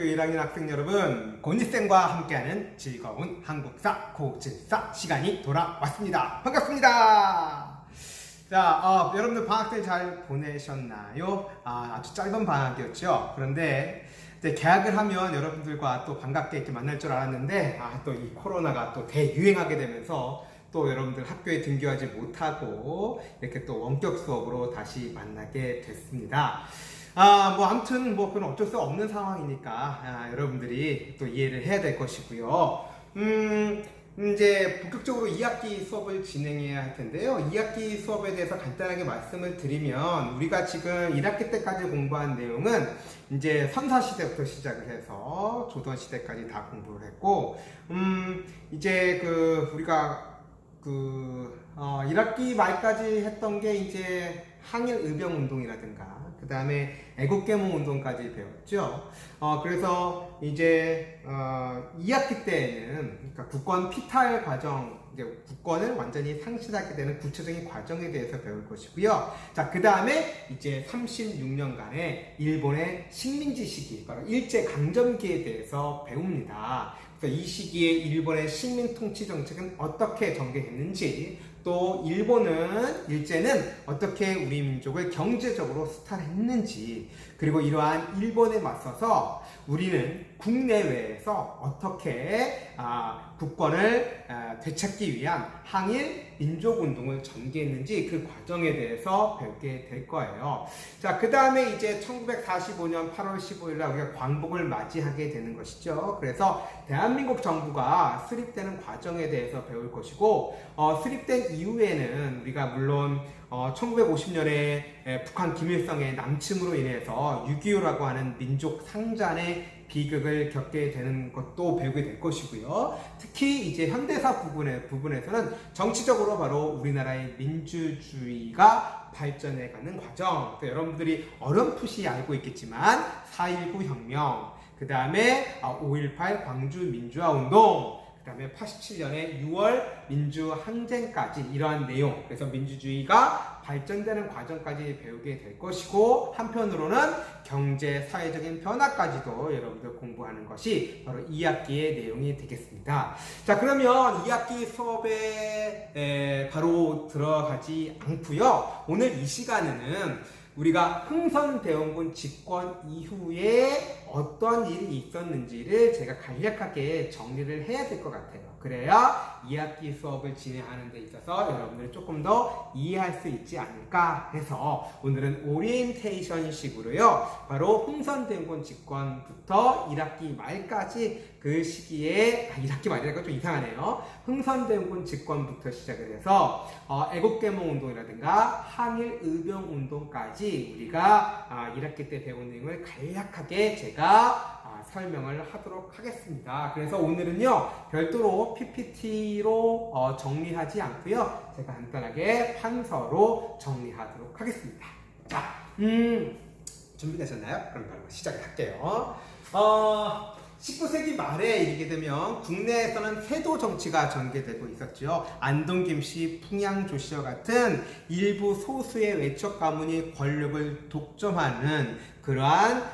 1학년 학생 여러분, 권희쌤과 함께하는 즐거운 한국사 고질사 시간이 돌아왔습니다. 반갑습니다. 자, 여러분들 방학 때 잘 보내셨나요? 아주 짧은 방학이었죠. 그런데 이제 개학을 하면 여러분들과 또 반갑게 이렇게 만날 줄 알았는데, 또 이 코로나가 또 대유행하게 되면서 또 여러분들 학교에 등교하지 못하고 이렇게 또 원격 수업으로 다시 만나게 됐습니다. 아무튼 그건 어쩔 수 없는 상황이니까 여러분들이 또 이해를 해야 될 것이고요. 이제 본격적으로 2학기 수업을 진행해야 할 텐데요. 2학기 수업에 대해서 간단하게 말씀을 드리면, 우리가 지금 1학기 때까지 공부한 내용은 이제 선사시대부터 시작을 해서 조선시대까지 다 공부를 했고, 이제 우리가 1학기 말까지 했던 게 이제 항일의병운동이라든가 그 다음에 애국계몽운동까지 배웠죠. 그래서 이제 2학기 때에는 그러니까 국권 피탈 과정, 이제 국권을 완전히 상실하게 되는 구체적인 과정에 대해서 배울 것이고요. 자, 그 다음에 이제 36년간의 일본의 식민지 시기, 바로 일제강점기에 대해서 배웁니다. 그래서 이 시기에 일본의 식민 통치 정책은 어떻게 전개했는지, 또 일제는 어떻게 우리 민족을 경제적으로 수탈했는지, 그리고 이러한 일본에 맞서서 우리는 국내외에서 어떻게 국권을 되찾기 위한 항일 민족운동을 전개했는지, 그 과정에 대해서 배우게 될 거예요. 자, 그 다음에 이제 1945년 8월 15일 날 우리가 광복을 맞이하게 되는 것이죠. 그래서 대한민국 정부가 수립되는 과정에 대해서 배울 것이고, 수립된 이후에는 우리가 물론 1950년에 북한 김일성의 남침으로 인해서 6.25라고 하는 민족 상잔의 비극을 겪게 되는 것도 배우게 될 것이고요. 특히 이제 현대사 부분에서는 정치적으로 바로 우리나라의 민주주의가 발전해가는 과정, 여러분들이 어렴풋이 알고 있겠지만 4.19 혁명, 그 다음에 5.18 광주 민주화 운동, 그 다음에 87년에 6월 민주항쟁까지, 이러한 내용, 그래서 민주주의가 발전되는 과정까지 배우게 될 것이고, 한편으로는 경제, 사회적인 변화까지도 여러분들 공부하는 것이 바로 2학기의 내용이 되겠습니다. 자, 그러면 2학기 수업에 바로 들어가지 않고요. 오늘 이 시간에는 우리가 흥선대원군 집권 이후에 어떤 일이 있었는지를 제가 간략하게 정리를 해야 될 것 같아요. 그래야 2학기 수업을 진행하는 데 있어서 여러분들이 조금 더 이해할 수 있지 않을까 해서 오늘은 오리엔테이션 식으로요, 바로 흥선대원군 집권부터 1학기 말까지 그 시기에, 1학기 말이라니까 좀 이상하네요. 흥선대원군 집권부터 시작을 해서 애국계몽 운동이라든가 항일의병운동까지 우리가 1학기 때 배운 내용을 간략하게 제가 설명을 하도록 하겠습니다. 그래서 오늘은요, 별도로 PPT로 정리하지 않고요, 제가 간단하게 판서로 정리하도록 하겠습니다. 자, 준비되셨나요? 그럼 바로 시작을 할게요. 19세기 말에 이르게 되면 국내에서는 세도 정치가 전개되고 있었죠. 안동김씨, 풍양조씨와 같은 일부 소수의 외척 가문이 권력을 독점하는 그러한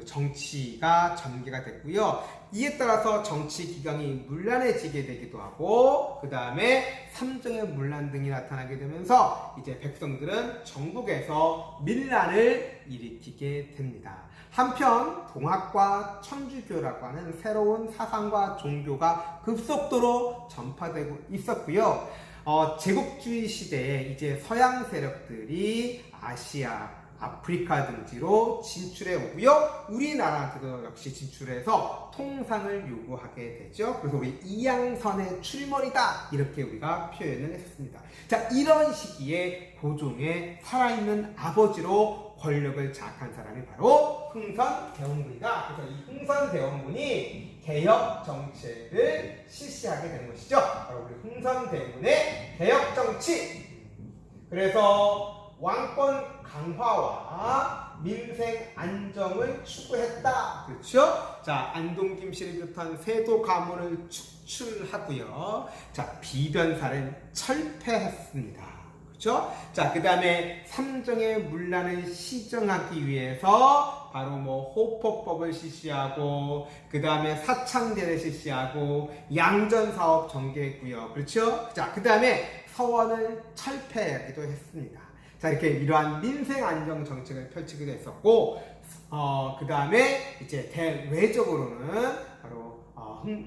정치가 전개가 됐고요. 이에 따라서 정치 기강이 문란해지게 되기도 하고, 그 다음에 삼정의 문란 등이 나타나게 되면서 이제 백성들은 전국에서 밀란을 일으키게 됩니다. 한편 동학과 천주교라고 하는 새로운 사상과 종교가 급속도로 전파되고 있었고요. 제국주의 시대에 이제 서양 세력들이 아시아, 아프리카 등지로 진출해 오고요. 우리나라도 역시 진출해서 통상을 요구하게 되죠. 그래서 우리 이양선의 출몰이다, 이렇게 우리가 표현을 했습니다. 자, 이런 시기에 고종의 살아있는 아버지로 권력을 장악한 사람이 바로 흥선대원군이다. 그래서 이 흥선대원군이 개혁 정책을 실시하게 되는 것이죠. 바로 우리 흥선대원군의 개혁 정치. 그래서 왕권 강화와 민생 안정을 추구했다. 그렇죠? 자, 안동김씨를 비롯한 세도 가문을 축출하고요. 자, 비변사를 철폐했습니다. 그렇죠? 자, 그 다음에 삼정의 문란을 시정하기 위해서 바로 뭐 호포법을 실시하고, 그 다음에 사창제를 실시하고, 양전사업 전개했고요. 그렇죠? 자, 그 다음에 서원을 철폐하기도 했습니다. 자, 이렇게 이러한 민생 안정 정책을 펼치기도 했었고, 그 다음에 이제 대외적으로는 바로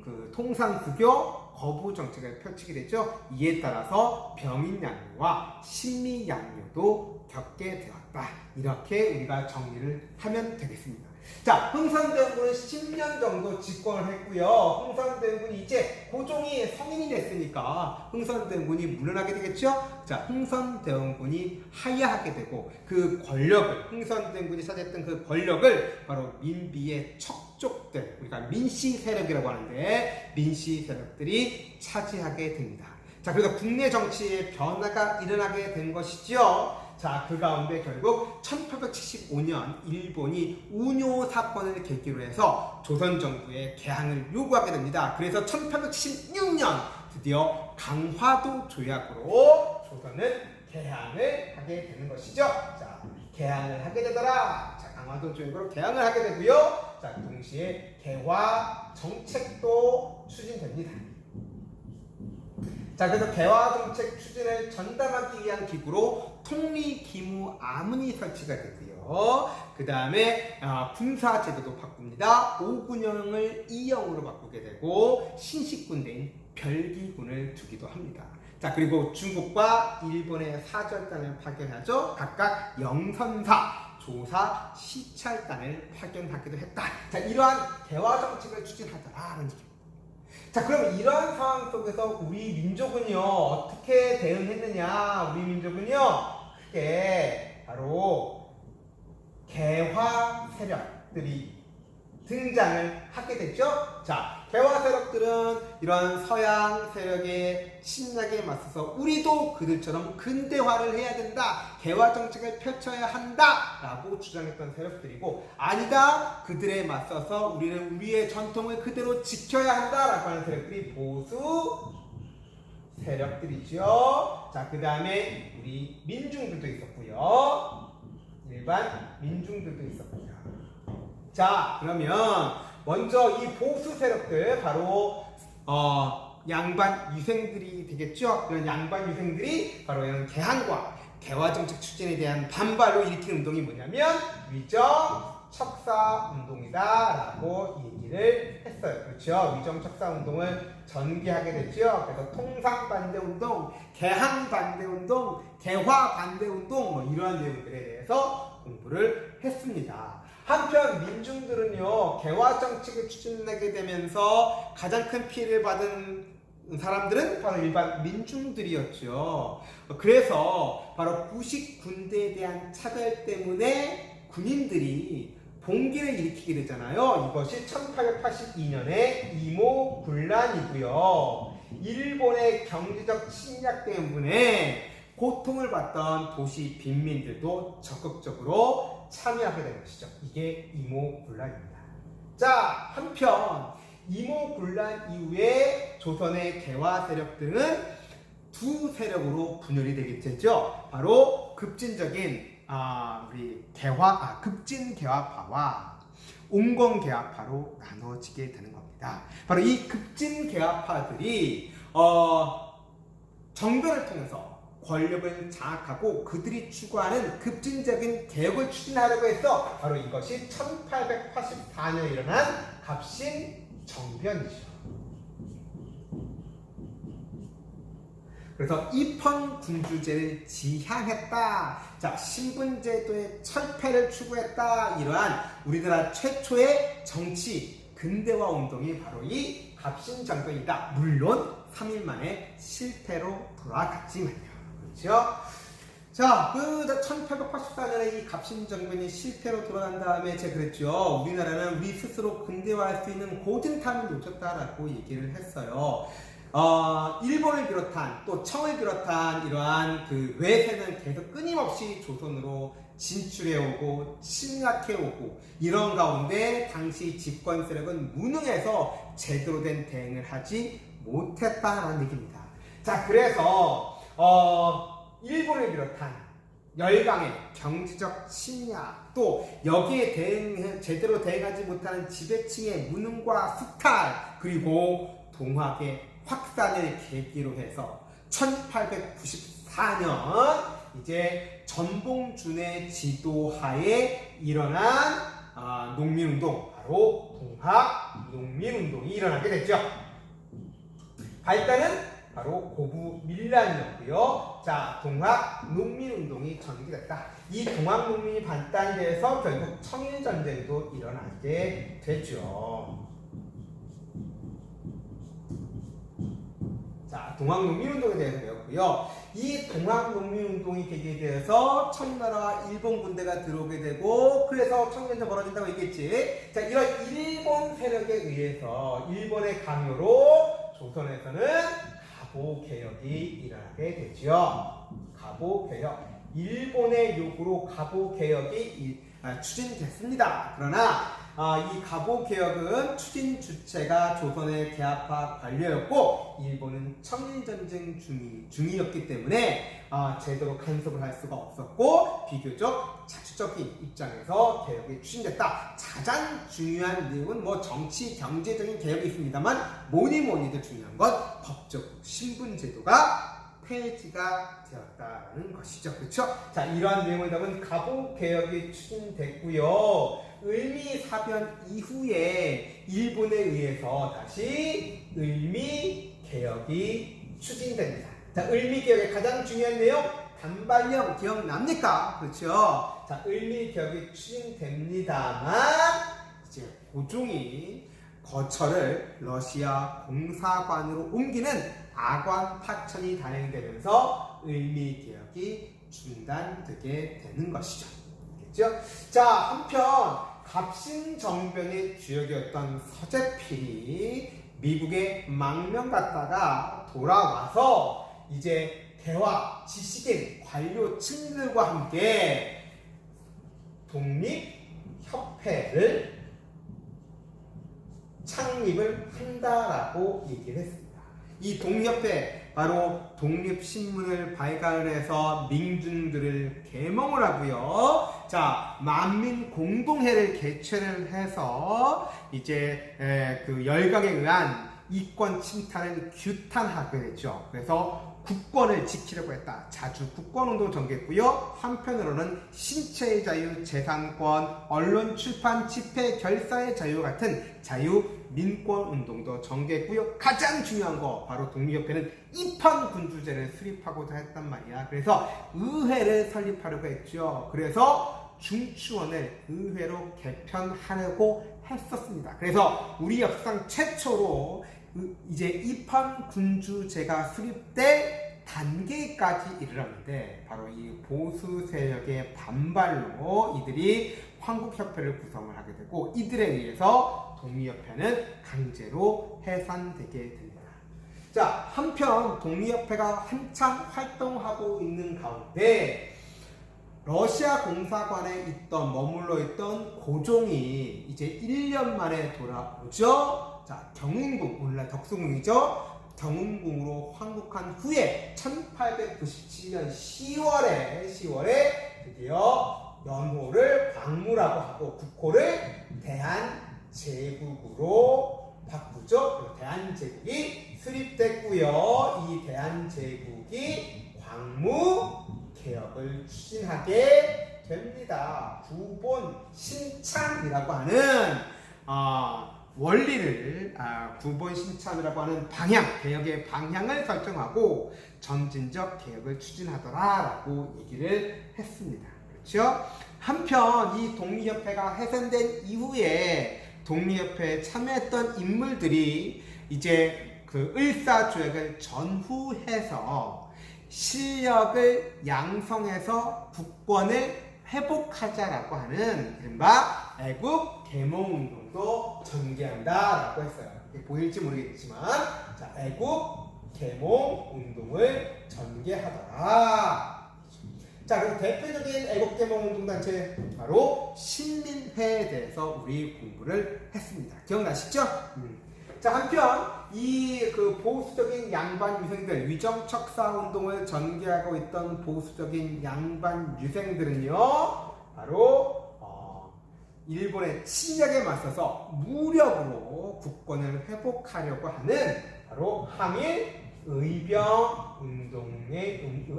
그 통상수교 거부 정책을 펼치게 되죠. 이에 따라서 병인 양료와 신미 양료도 겪게 되었다. 이렇게 우리가 정리를 하면 되겠습니다. 자, 흥선대원군은 10년 정도 집권을 했고요. 흥선대원군이 이제 고종이 성인이 됐으니까 흥선대원군이 물러나게 되겠죠. 자, 흥선대원군이 하야하게 되고 그 권력을, 흥선대원군이 차지했던 그 권력을 바로 민비의 척족들, 우리가 민씨 세력이라고 하는데 민씨 세력들이 차지하게 됩니다. 자, 그래서 국내 정치에 변화가 일어나게 된 것이죠. 자, 그 가운데 결국 1875년 일본이 운요 사건을 계기로 해서 조선 정부의 개항을 요구하게 됩니다. 그래서 1876년 드디어 강화도 조약으로 조선은 개항을 하게 되는 것이죠. 자, 개항을 하게 되더라. 자, 강화도 조약으로 개항을 하게 되고요. 자, 동시에 개화 정책도 추진됩니다. 자, 그래서 개화 정책 추진을 전담하기 위한 기구로 통리기무 아문이 설치가 되고요. 그 다음에 군사 제도도 바꿉니다. 5군형을 2형으로 바꾸게 되고 신식군대인 별기군을 두기도 합니다. 자, 그리고 중국과 일본의 사절단을 파견하죠. 각각 영선사, 조사, 시찰단을 파견하기도 했다. 자, 이러한 개화 정책을 추진하더라는 얘기입니다. 자, 그럼 이러한 상황 속에서 우리 민족은요, 어떻게 대응했느냐? 우리 민족은요, 크게 바로 개화 세력들이 등장을 하게 됐죠. 자, 개화 세력들은 이러한 서양 세력에 신나게 맞서서 우리도 그들처럼 근대화를 해야 된다, 개화 정책을 펼쳐야 한다 라고 주장했던 세력들이고, 아니다, 그들에 맞서서 우리는 우리의 전통을 그대로 지켜야 한다 라고 하는 세력들이 보수 세력들이죠. 자, 그 다음에 우리 민중들도 있었고요. 일반 민중들도 있었고요. 자, 그러면 먼저 이 보수 세력들, 바로 양반 유생들이 되겠죠. 이런 양반 유생들이 바로 이런 개항과 개화 정책 추진에 대한 반발로 일으킨 운동이 뭐냐면 위정 척사 운동이다라고 얘기를 했어요. 그렇죠? 위정 척사 운동을 전개하게 됐죠. 그래서 통상 반대 운동, 개항 반대 운동, 개화 반대 운동, 뭐 이러한 내용들에 대해서 공부를 했습니다. 한편 민중들은요, 개화 정책을 추진하게 되면서 가장 큰 피해를 받은 사람들은 바로 일반 민중들이었죠. 그래서 바로 구식 군대에 대한 차별 때문에 군인들이 봉기를 일으키게 되잖아요. 이것이 1882년의 이모군란이고요. 일본의 경제적 침략 때문에 고통을 받던 도시 빈민들도 적극적으로 참여하게 된 것이죠. 이게 이모군란입니다. 자, 한편 이모군란 이후에 조선의 개화 세력들은 두 세력으로 분열이 되게 되죠. 바로 급진적인 급진 개화파와 옹공 개화파로 나눠지게 되는 겁니다. 바로 이 급진 개화파들이 정변을 통해서 권력을 장악하고 그들이 추구하는 급진적인 개혁을 추진하려고 해서 바로 이것이 1884년에 일어난 갑신정변이죠. 그래서 입헌군주제를 지향했다. 자, 신분제도의 철폐를 추구했다. 이러한 우리나라 최초의 정치 근대화 운동이 바로 이 갑신정변이다. 물론 3일 만에 실패로 돌아갔지만요. 그렇죠? 자, 그 1884년에 이 갑신정변이 실패로 돌아간 다음에 제가 그랬죠. 우리나라는 우리 스스로 근대화할 수 있는 고진탐을 놓쳤다라고 얘기를 했어요. 일본을 비롯한 또 청을 비롯한 이러한 그 외세는 계속 끊임없이 조선으로 진출해오고 침략해오고 이런 가운데 당시 집권 세력은 무능해서 제대로 된 대응을 하지 못했다라는 얘기입니다. 자, 그래서 일본을 비롯한 열강의 경제적 침략, 또 여기에 제대로 대응하지 못하는 지배층의 무능과 수탈, 그리고 동학의 확산을 계기로 해서 1894년 이제 전봉준의 지도하에 일어난 농민운동, 바로 동학 농민운동이 일어나게 됐죠. 발단은 바로 고부 밀란이었고요. 자, 동학 농민운동이 전개됐다. 이 동학 농민이 발단돼서 결국 청일전쟁도 일어나게 되죠. 자, 동학 농민운동에 대해서 배웠고요. 이 동학 농민운동이 계기되어서 청나라와 일본 군대가 들어오게 되고, 그래서 청일전쟁 벌어진다고 얘기했지. 자, 이런 일본 세력에 의해서 일본의 강요로 조선에서는 가보개혁이 일어나게 되죠. 가보개혁. 일본의 요구로 가보개혁이 추진됐습니다. 그러나 이 가보개혁은 추진 주체가 조선의 개화파 관료였고, 일본은 청일전쟁 중이었기 때문에 제대로 간섭을 할 수가 없었고, 비교적 자주적인 입장에서 개혁이 추진됐다. 가장 중요한 내용은 뭐 정치, 경제적인 개혁이 있습니다만, 뭐니들 중요한 건 법적 신분제도가 폐지가 되었다는 것이죠. 그렇죠? 자, 이러한 내용을 담은 가보개혁이 추진됐고요. 을미사변 이후에 일본에 의해서 다시 을미개혁이 추진됩니다. 자, 을미개혁의 가장 중요한 내용, 단발령 기억납니까? 그렇죠? 자, 을미개혁이 추진됩니다만, 이제 고종이 거처를 러시아 공사관으로 옮기는 아관 파천이 단행되면서 을미개혁이 중단되게 되는 것이죠. 알겠죠? 자, 한편 갑신정변의 주역이었던 서재필이 미국에 망명 갔다가 돌아와서 이제 대화 지식인 관료층들과 함께 독립협회를 창립을 한다라고 얘기를 했습니다. 이 독립협회, 바로 독립신문을 발간해서 민중들을 계몽을 하고요. 자, 만민공동회를 개최를 해서 이제 그 열강에 의한 이권 침탈을 규탄하게 됐죠. 그래서 국권을 지키려고 했다. 자주 국권운동을 전개했고요. 한편으로는 신체의 자유, 재산권, 언론, 출판, 집회, 결사의 자유 같은 자유, 민권운동도 전개했고요. 가장 중요한 거, 바로 독립협회는 입헌군주제를 수립하고자 했단 말이야. 그래서 의회를 설립하려고 했죠. 그래서 중추원을 의회로 개편하려고 했었습니다. 그래서 우리 역사상 최초로 이제 입헌군주제가 수립될 단계까지 이르렀는데, 바로 이 보수 세력의 반발로 이들이 황국협회를 구성을 하게 되고, 이들에 의해서 독립협회는 강제로 해산되게 됩니다. 자, 한편 독립협회가 한참 활동하고 있는 가운데 러시아 공사관에 머물러 있던 고종이 이제 1년 만에 돌아오죠. 자, 경운궁, 오늘날 덕수궁이죠. 경운궁으로 황국한 후에 1897년 10월에 드디어 연호를 광무라고 하고 국호를 대한제국으로 바꾸죠. 대한제국이 수립됐고요. 이 대한제국이 광무 개혁을 추진하게 됩니다. 구본 신창이라고 하는 원리를, 구본 신창이라고 하는 방향, 개혁의 방향을 설정하고 점진적 개혁을 추진하더라라고 얘기를 했습니다. 그렇죠? 한편 이 독립협회가 해산된 이후에 독립협회에 참여했던 인물들이 이제 그 을사조약을 전후해서 실력을 양성해서 국권을 회복하자라고 하는 이른바 애국 계몽운동도 전개한다라고 했어요. 이게 보일지 모르겠지만, 자, 애국 계몽운동을 전개하더라. 자, 그럼 대표적인 애국 계몽운동 단체, 바로 신민회에 대해서 우리 공부를 했습니다. 기억나시죠? 자, 한편 이 그 보수적인 양반 유생들, 위정 척사 운동을 전개하고 있던 보수적인 양반 유생들은요, 바로 일본의 침략에 맞서서 무력으로 국권을 회복하려고 하는 바로 항일 의병 운동을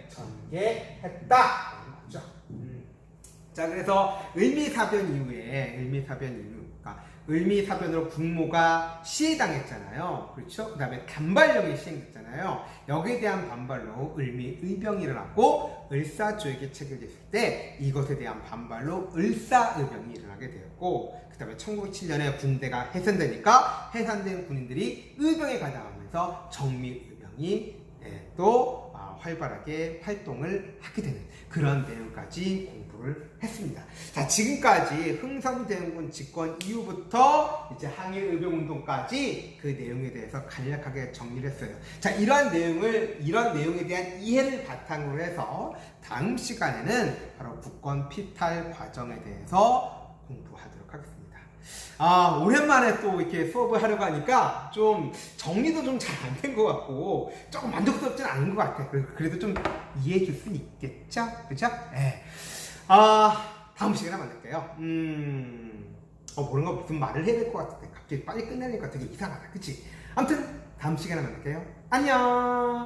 전개했다는 거죠. 자, 그래서 을미사변으로 국모가 시해당했잖아요. 그렇죠? 그 다음에 단발령이 시행됐잖아요. 여기에 대한 반발로 을미의병이 일어났고, 을사조약이 체결됐을 때 이것에 대한 반발로 을사의병이 일어나게 되었고, 그 다음에 1907년에 군대가 해산되니까 해산된 군인들이 의병에 가담하면서 정미의병이 또 활발하게 활동을 하게 되는 그런 내용까지 공부를 했습니다. 자, 지금까지 흥선대원군 집권 이후부터 이제 항일의병운동까지 그 내용에 대해서 간략하게 정리를 했어요. 자, 이런 내용에 대한 이해를 바탕으로 해서 다음 시간에는 바로 국권 피탈 과정에 대해서 공부하도록 하겠습니다. 오랜만에 또 이렇게 수업을 하려고 하니까 좀 정리도 좀 잘 안 된 것 같고 조금 만족스럽진 않은 것 같아. 그래도 좀 이해해 줄 수 있겠죠? 그죠? 네. 다음 시간에 만날게요. 뭔가 무슨 말을 해야 될 것 같은데 갑자기 빨리 끝내니까 되게 이상하다. 그치? 아무튼 다음 시간에 만날게요. 안녕!